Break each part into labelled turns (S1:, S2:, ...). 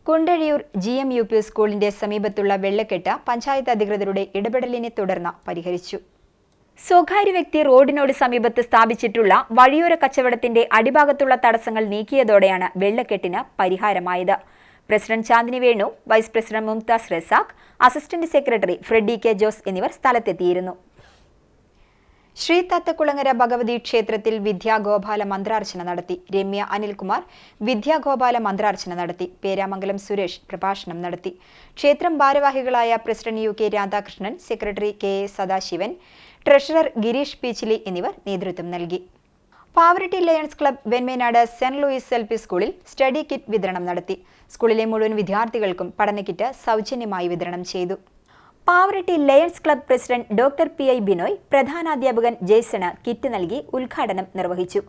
S1: Kundazhiyur GMUP സ്കൂളിന്റെ സമീപത്തുള്ള വെള്ളക്കെട്ട് പഞ്ചായത്ത് അധികൃതരുടെ ഇടപെടലിനെ തുടർന്ന് പരിഹരിച്ചു. സ്വകാര്യ വ്യക്തി റോഡിനോട് സമീപത്ത് സ്ഥാപിച്ചിട്ടുള്ള വഴിയോര കച്ചവടത്തിന്റെ അടിഭാഗത്തുള്ള തടസ്സങ്ങൾ നീക്കിയതോടെയാണ് വെള്ളക്കെട്ടിന് പരിഹാരമായത്. President Chandini Venu, vice president Mumtaz Razak, assistant secretary Freddy K Jose എന്നിവർ സ്ഥലത്തെത്തിയിരുന്നു. ശ്രീ തത്തക്കുളങ്ങര ഭഗവതി ക്ഷേത്രത്തിൽ വിദ്യാഗോപാല മന്ത്രാർച്ചന നടത്തി. രമ്യ അനിൽകുമാർ വിദ്യാഗോപാല മന്ത്രാർച്ചന നടത്തി. പേരാമംഗലം സുരേഷ് പ്രഭാഷണം നടത്തി. ക്ഷേത്രം ഭാരവാഹികളായ president UK Radhakrishnan, secretary KA Sadasivan, treasurer Girish Peechili എന്നിവർ നേതൃത്വം നൽകി. Pavaratty Lions Club Venmenad saint Louis LP സ്കൂളിൽ സ്റ്റഡി കിറ്റ് വിതരണം നടത്തി. സ്കൂളിലെ മുഴുവൻ വിദ്യാർത്ഥികൾക്കും പഠന കിറ്റ് സൗജന്യമായി വിതരണം ചെയ്തു. Pavaratty Lions Club president doctor PI Binoy, പ്രധാനാധ്യാപകൻ ജെയ്സണ് കിറ്റ് നൽകി ഉദ്ഘാടനം നിർവഹിച്ചു.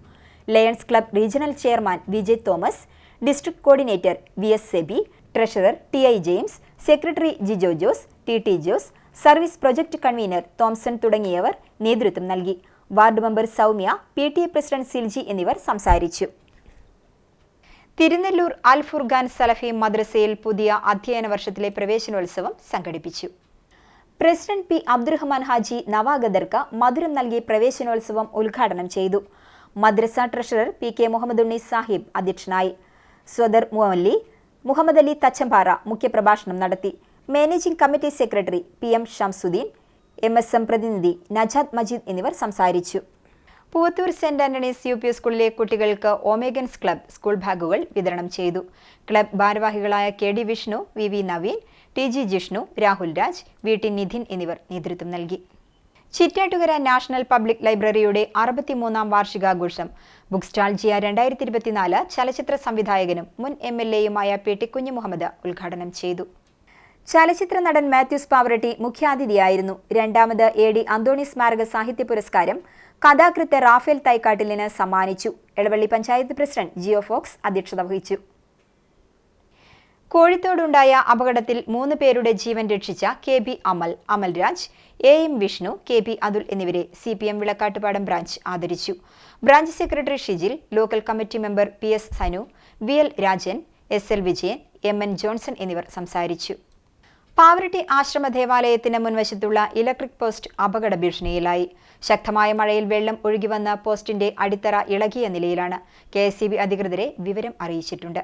S1: Lions Club regional chairman VJ Thomas, district coordinator VS Sebi, treasurer TI James, secretary Jijo Jose, TT Jose, service project convener Thomson തുടങ്ങിയവർ നേതൃത്വം നൽകി. Ward member Saumya, PTA president Silji എന്നിവർ സംസാരിച്ചു. തിരുനെല്ലൂർ അൽ ഫുർഖാൻ സലഫി മദ്രസയിൽ പുതിയ അധ്യയന വർഷത്തിലെ പ്രവേശനോത്സവം സംഘടിപ്പിച്ചു. President P. അബ്ദുറഹ്മാൻ ഹാജി നവാഗതർക്ക് മധുരം നൽകി പ്രവേശനോത്സവം ഉദ്ഘാടനം ചെയ്തു. മദ്രസ ട്രഷറർ PK മുഹമ്മദ് ഉണ്ണി സാഹിബ് അധ്യക്ഷനായി. സ്വദർ മുഅല്ലി മുഹമ്മദ് അലി തച്ചമ്പാറ മുഖ്യപ്രഭാഷണം നടത്തി. Managing committee secretary PM Shamsuddin, MSM പ്രതിനിധി നജാദ് മജീദ് എന്നിവർ സംസാരിച്ചു. പൂവത്തൂർ സെന്റ് ആന്റണീസ് UP സ്കൂളിലെ കുട്ടികൾക്ക് ഒമേഗൻസ് ക്ലബ് സ്കൂൾ ബാഗുകൾ വിതരണം ചെയ്തു. ക്ലബ് ഭാരവാഹികളായ KD Vishnu, VV Naveen, TG Jishnu, Rahul Raj, VT Nidhin എന്നിവർ നേതൃത്വം നൽകി. ചിറ്റാറ്റുകര നാഷണൽ പബ്ലിക് ലൈബ്രറിയുടെ 63ാം വാർഷികാഘോഷം ബുക്ക് സ്റ്റാൾജിയ 2024 ചലച്ചിത്ര സംവിധായകനും മുൻ MLAയുമായ PT കുഞ്ഞു മുഹമ്മദ് ഉദ്ഘാടനം ചെയ്തു. ചലച്ചിത്ര നടൻ മാത്യൂസ് പാവറട്ടി മുഖ്യാതിഥിയായിരുന്നു. രണ്ടാമത് AD അന്തോണി സ്മാരക സാഹിത്യ പുരസ്കാരം കഥാകൃത്ത് റാഫേൽ തൈക്കാട്ടിലിന് സമ്മാനിച്ചു. എടവള്ളി പഞ്ചായത്ത് പ്രസിഡന്റ് ജിയോ ഫോക്സ് അധ്യക്ഷത വഹിച്ചു. കോഴിത്തോടുണ്ടായ അപകടത്തിൽ 3 പേരുടെ ജീവൻ രക്ഷിച്ച KB Amalraj, AM Vishnu, KB Atul എന്നിവരെ CPM വിളക്കാട്ടുപാടം ബ്രാഞ്ച് ആദരിച്ചു. Branch secretary Shijil, local committee member PS Sanu, VL Rajan, SL Vijayan, MN Johnson എന്നിവർ സംസാരിച്ചു. പാവറട്ടി ആശ്രമ ദേവാലയത്തിന് മുൻവശത്തുള്ള ഇലക്ട്രിക് പോസ്റ്റ് അപകട ഭീഷണിയിലായി. ശക്തമായ മഴയിൽ വെള്ളം ഒഴുകിവന്ന പോസ്റ്റിന്റെ അടിത്തറ ഇളകിയ നിലയിലാണ്. KSEB അധികൃതരെ വിവരം അറിയിച്ചിട്ടുണ്ട്.